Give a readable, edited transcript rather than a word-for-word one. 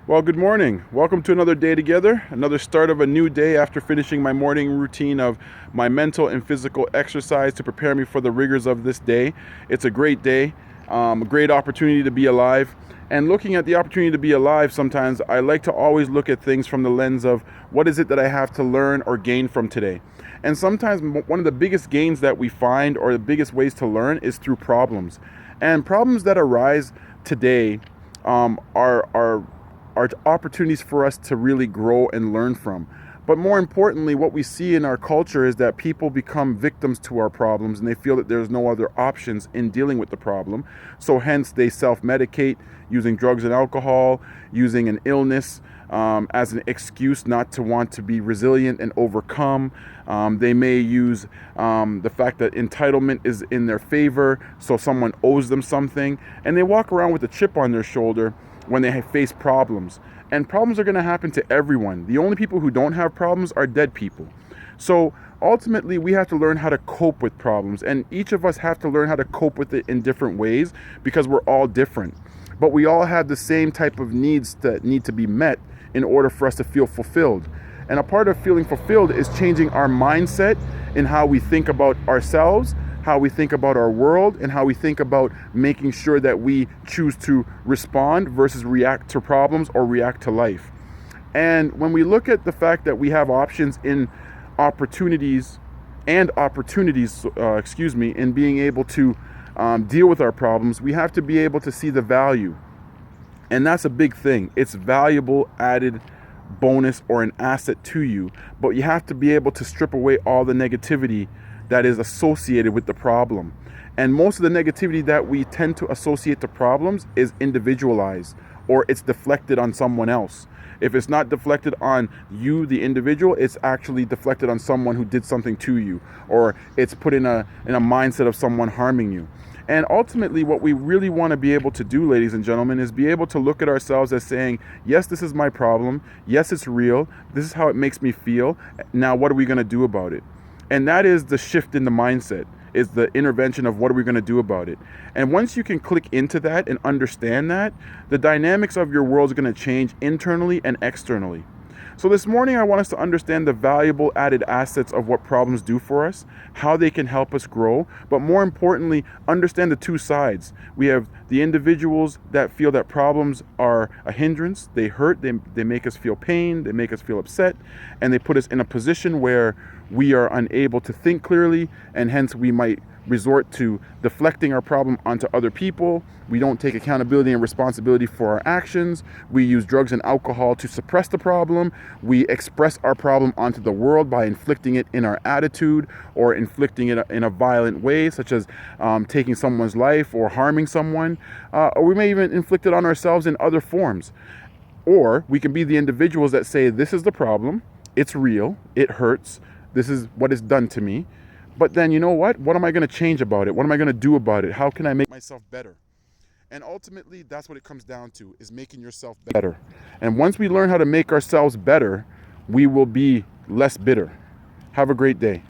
Well, good morning. Welcome to another day together, another start of a new day after finishing my morning routine of my mental and physical exercise to prepare me for the rigors of this day. It's a great day, a great opportunity to be alive. And looking at the opportunity to be alive, sometimes I like to always look at things from the lens of what is it that I have to learn or gain from today. And sometimes one of the biggest gains that we find or the biggest ways to learn is through problems. And problems that arise today are opportunities for us to really grow and learn from. But more importantly, what we see in our culture is that people become victims to our problems and they feel that there's no other options in dealing with the problem. So hence they self-medicate using drugs and alcohol, using an illness as an excuse not to want to be resilient and overcome. They may use the fact that entitlement is in their favor, so someone owes them something, and they walk around with a chip on their shoulder when they face problems. And problems are going to happen to everyone. The only people who don't have problems are dead people. So ultimately, we have to learn how to cope with problems, and each of us have to learn how to cope with it in different ways because we're all different. But we all have the same type of needs that need to be met in order for us to feel fulfilled. And a part of feeling fulfilled is changing our mindset in how we think about ourselves, how we think about our world, and how we think about making sure that we choose to respond versus react to problems or react to life. And when we look at the fact that we have options in opportunities in being able to deal with our problems, we have to be able to see the value. And that's a big thing. It's valuable added bonus or an asset to you, but you have to be able to strip away all the negativity that is associated with the problem. And most of the negativity that we tend to associate to problems is individualized, or it's deflected on someone else. If it's not deflected on you, the individual, it's actually deflected on someone who did something to you, or it's put in a mindset of someone harming you. And ultimately, what we really want to be able to do, ladies and gentlemen, is be able to look at ourselves as saying, yes, this is my problem. Yes, it's real. This is how it makes me feel. Now, what are we going to do about it? And that is the shift in the mindset, is the intervention of what are we going to do about it. And once you can click into that and understand that, the dynamics of your world is going to change internally and externally. So this morning, I want us to understand the valuable added assets of what problems do for us, how they can help us grow, but more importantly, understand the two sides. We have the individuals that feel that problems are a hindrance, they hurt, they make us feel pain, they make us feel upset, and they put us in a position where we are unable to think clearly, and hence we might resort to deflecting our problem onto other people. We don't take accountability and responsibility for our actions. We use drugs and alcohol to suppress the problem. We express our problem onto the world by inflicting it in our attitude or inflicting it in a violent way, such as taking someone's life or harming someone. Or we may even inflict it on ourselves in other forms. Or we can be the individuals that say, this is the problem, it's real, it hurts, this is what is done to me. But then, you know what? What am I going to change about it? What am I going to do about it? How can I make myself better? And ultimately, that's what it comes down to, is making yourself better. And once we learn how to make ourselves better, we will be less bitter. Have a great day.